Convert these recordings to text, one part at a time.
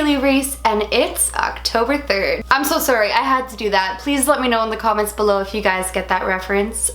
Hailey Reese, and it's October 3rd. I'm so sorry, I had to do that. Please let me know in the comments below if you guys get that reference.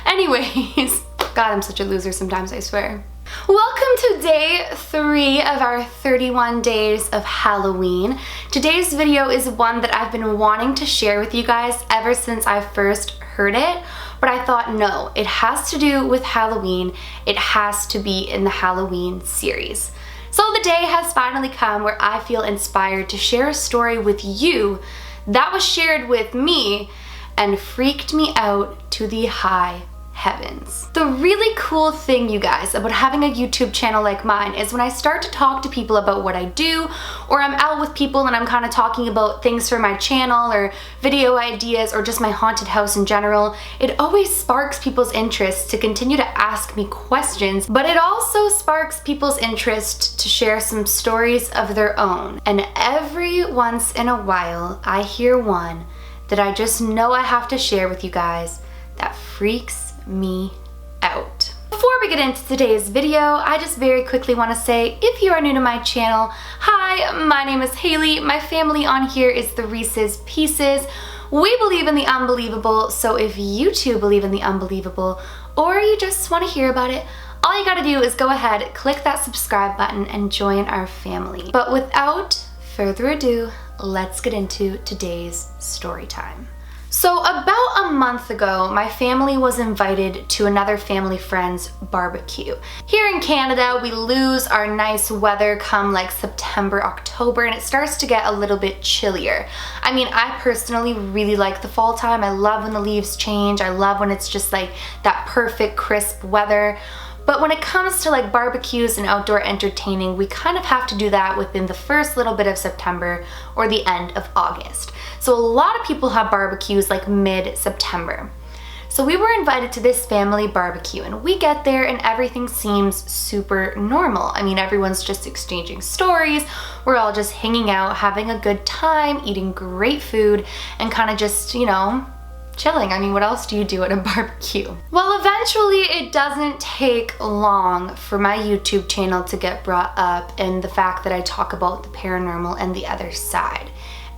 Anyways, God, I'm such a loser sometimes, I swear. Welcome to day 3 of our 31 days of Halloween. Today's video is one that I've been wanting to share with you guys ever since I first heard it, but I thought no, it has to do with Halloween. It has to be in the Halloween series. So the day has finally come where I feel inspired to share a story with you that was shared with me and freaked me out to the high heavens. The really cool thing, you guys, about having a YouTube channel like mine is when I start to talk to people about what I do, or I'm out with people and I'm kind of talking about things for my channel or video ideas or just my haunted house in general, it always sparks people's interest to continue to ask me questions, but it also sparks people's interest to share some stories of their own. And every once in a while, I hear one that I just know I have to share with you guys that freaks me out. Before we get into today's video, I just very quickly want to say, if you are new to my channel, hi, my name is Hailey. My family on here is the Reese's Pieces. We believe in the unbelievable, so if you too believe in the unbelievable, or you just want to hear about it, all you gotta do is go ahead, click that subscribe button, and join our family. But without further ado, let's get into today's story time. So about a month ago, my family was invited to another family friend's barbecue. Here in Canada, we lose our nice weather come like September, October, and it starts to get a little bit chillier. I mean, I personally really like the fall time. I love when the leaves change. I love when it's just like that perfect crisp weather. But when it comes to like barbecues and outdoor entertaining, we kind of have to do that within the first little bit of September or the end of August. So a lot of people have barbecues like mid-September. So we were invited to this family barbecue, and we get there and everything seems super normal. I mean, everyone's just exchanging stories. We're all just hanging out, having a good time, eating great food, and kind of just, you know, chilling. I mean, what else do you do at a barbecue? Well, eventually it doesn't take long for my YouTube channel to get brought up and the fact that I talk about the paranormal and the other side.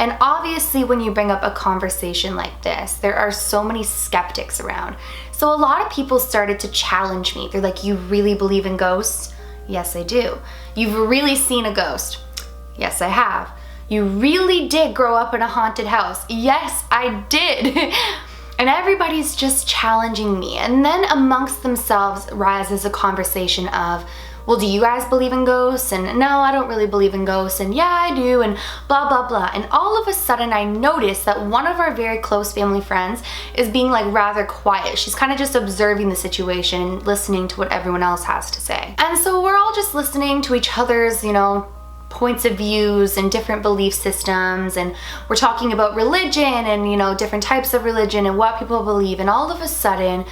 And obviously when you bring up a conversation like this, there are so many skeptics around. So a lot of people started to challenge me. They're like, you really believe in ghosts? Yes, I do. You've really seen a ghost? Yes, I have. You really did grow up in a haunted house? Yes, I did. And everybody's just challenging me. And then amongst themselves rises a conversation of, well, do you guys believe in ghosts? And no, I don't really believe in ghosts. And yeah, I do. And blah, blah, blah. And all of a sudden I noticed that one of our very close family friends is being like rather quiet. She's kind of just observing the situation, listening to what everyone else has to say. And so we're all just listening to each other's, you know, points of views and different belief systems, and we're talking about religion and, you know, different types of religion and what people believe. And all of a sudden,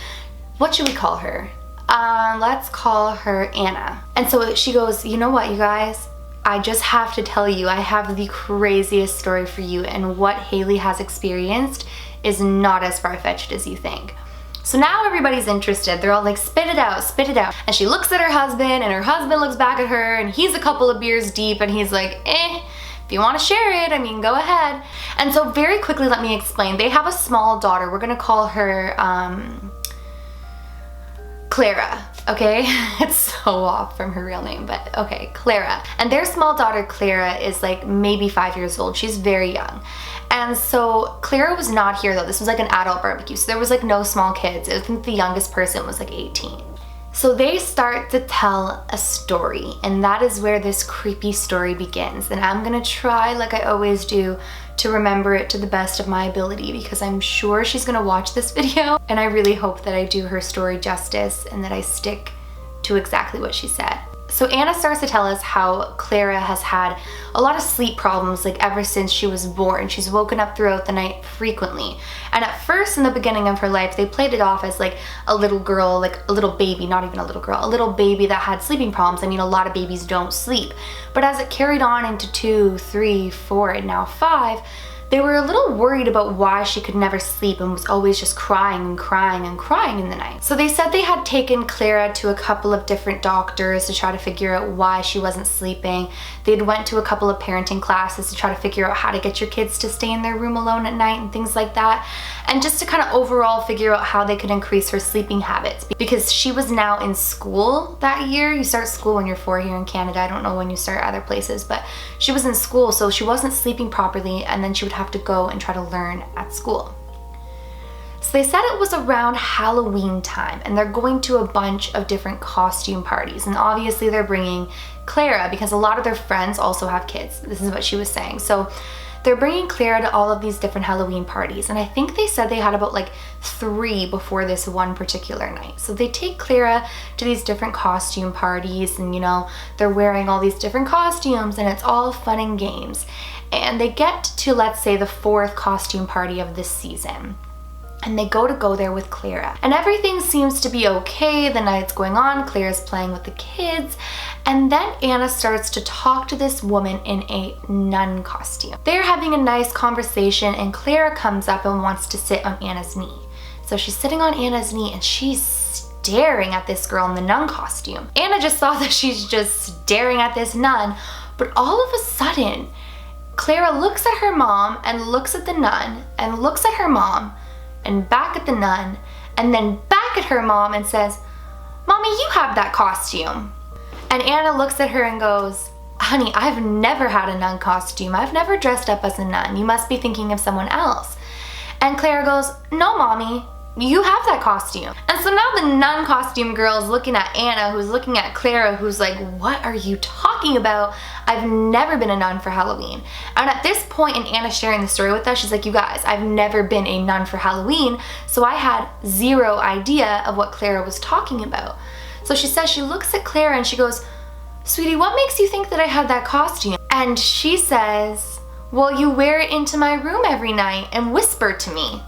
what should we call her? Let's call her Anna. And so she goes, you know what, you guys, I just have to tell you, I have the craziest story for you, and what Hailey has experienced is not as far-fetched as you think. So now everybody's interested. They're all like, spit it out, spit it out. And she looks at her husband, and her husband looks back at her, and he's a couple of beers deep, and he's like, if you want to share it, I mean, go ahead. And so very quickly, let me explain. They have a small daughter. We're gonna call her Clara, okay? It's so off from her real name, but okay, Clara. And their small daughter, Clara, is like maybe 5 years old. She's very young. And so Clara was not here though. This was like an adult barbecue, so there was like no small kids. I think the youngest person was like 18. So they start to tell a story, and that is where this creepy story begins. And I'm gonna try, like I always do, to remember it to the best of my ability, because I'm sure she's gonna watch this video, and I really hope that I do her story justice and that I stick to exactly what she said. So Anna starts to tell us how Clara has had a lot of sleep problems like ever since she was born. She's woken up throughout the night frequently. And at first, in the beginning of her life, they played it off as like a little girl, like a little baby, not even a little girl, a little baby that had sleeping problems. I mean, a lot of babies don't sleep. But as it carried on into 2, 3, 4, and now 5, they were a little worried about why she could never sleep and was always just crying and crying and crying in the night. So they said they had taken Clara to a couple of different doctors to try to figure out why she wasn't sleeping. They'd went to a couple of parenting classes to try to figure out how to get your kids to stay in their room alone at night and things like that. And just to kind of overall figure out how they could increase her sleeping habits, because she was now in school that year. You start school when you're 4 here in Canada. I don't know when you start other places, but she was in school, so she wasn't sleeping properly, and then she would have to go and try to learn at school. So they said it was around Halloween time, and they're going to a bunch of different costume parties, and obviously they're bringing Clara because a lot of their friends also have kids. This is what she was saying. So they're bringing Clara to all of these different Halloween parties, and I think they said they had about like 3 before this one particular night. So they take Clara to these different costume parties, and you know, they're wearing all these different costumes, and it's all fun and games. And they get to, let's say, the 4th costume party of this season. And they go there with Clara. And everything seems to be okay. The night's going on, Clara's playing with the kids, and then Anna starts to talk to this woman in a nun costume. They're having a nice conversation, and Clara comes up and wants to sit on Anna's knee. So she's sitting on Anna's knee, and she's staring at this girl in the nun costume. Anna just saw that she's just staring at this nun, but all of a sudden, Clara looks at her mom and looks at the nun and looks at her mom and back at the nun, and then back at her mom and says, "Mommy, you have that costume." And Anna looks at her and goes, "Honey, I've never had a nun costume. I've never dressed up as a nun. You must be thinking of someone else." And Clara goes, "No, Mommy, you have that costume." And so now the nun costume girl is looking at Anna, who's looking at Clara, who's like, "What are you talking about? I've never been a nun for Halloween." And at this point in Anna sharing the story with us, she's like, "You guys, I've never been a nun for Halloween, so I had zero idea of what Clara was talking about." So she says she looks at Clara and she goes, "Sweetie, what makes you think that I had that costume?" And she says, "Well, you wear it into my room every night and whisper to me."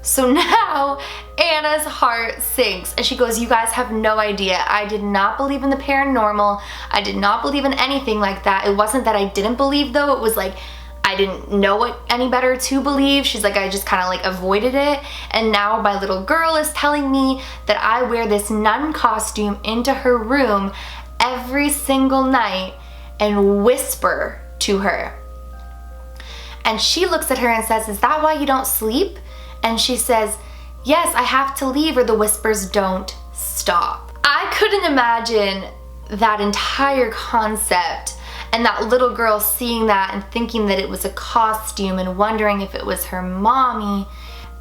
So now Anna's heart sinks, and she goes, "You guys have no idea. I did not believe in the paranormal. I did not believe in anything like that. It wasn't that I didn't believe, though. It was like I didn't know what any better to believe." She's like, "I just kind of like avoided it. And now my little girl is telling me that I wear this nun costume into her room every single night and whisper to her." And she looks at her and says, "Is that why you don't sleep?" And she says, "Yes, I have to leave or the whispers don't stop." I couldn't imagine that entire concept and that little girl seeing that and thinking that it was a costume and wondering if it was her mommy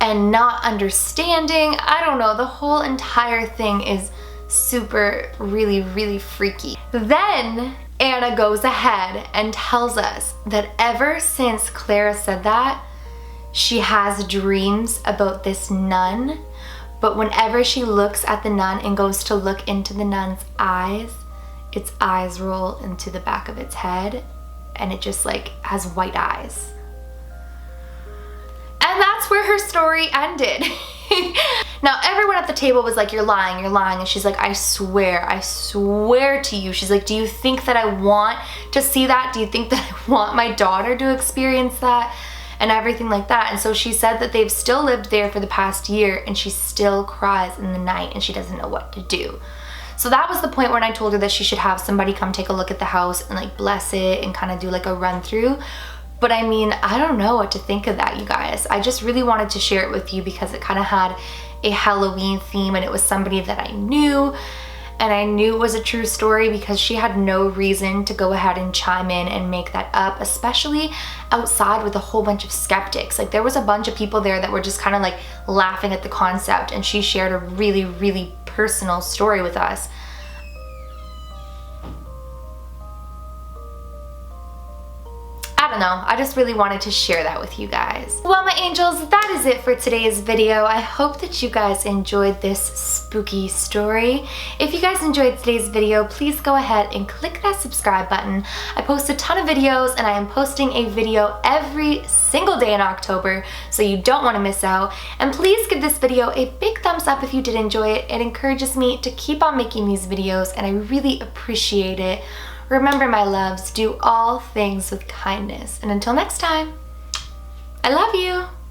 and not understanding. I don't know, the whole entire thing is super, really, really freaky. Then Anna goes ahead and tells us that ever since Clara said that, she has dreams about this nun, but whenever she looks at the nun and goes to look into the nun's eyes, its eyes roll into the back of its head, and it just like has white eyes. And that's where her story ended. Now everyone at the table was like, "You're lying, you're lying." And she's like, I swear to you." She's like, "Do you think that I want to see that? Do you think that I want my daughter to experience that?" And everything like that. And so she said that they've still lived there for the past year, and she still cries in the night and she doesn't know what to do. So that was the point when I told her that she should have somebody come take a look at the house and like bless it and kind of do like a run through. But I mean, I don't know what to think of that, you guys. I just really wanted to share it with you because it kind of had a Halloween theme, and it was somebody that I knew. And I knew it was a true story because she had no reason to go ahead and chime in and make that up, especially outside with a whole bunch of skeptics. Like there was a bunch of people there that were just kind of like laughing at the concept, and she shared a really, really personal story with us. I don't know, I just really wanted to share that with you guys. Well, my angels, that is it for today's video. I hope that you guys enjoyed this spooky story. If you guys enjoyed today's video, please go ahead and click that subscribe button. I post a ton of videos, and I am posting a video every single day in October, so you don't want to miss out. And please give this video a big thumbs up if you did enjoy it. It encourages me to keep on making these videos, and I really appreciate it. Remember, my loves, do all things with kindness. And until next time, I love you.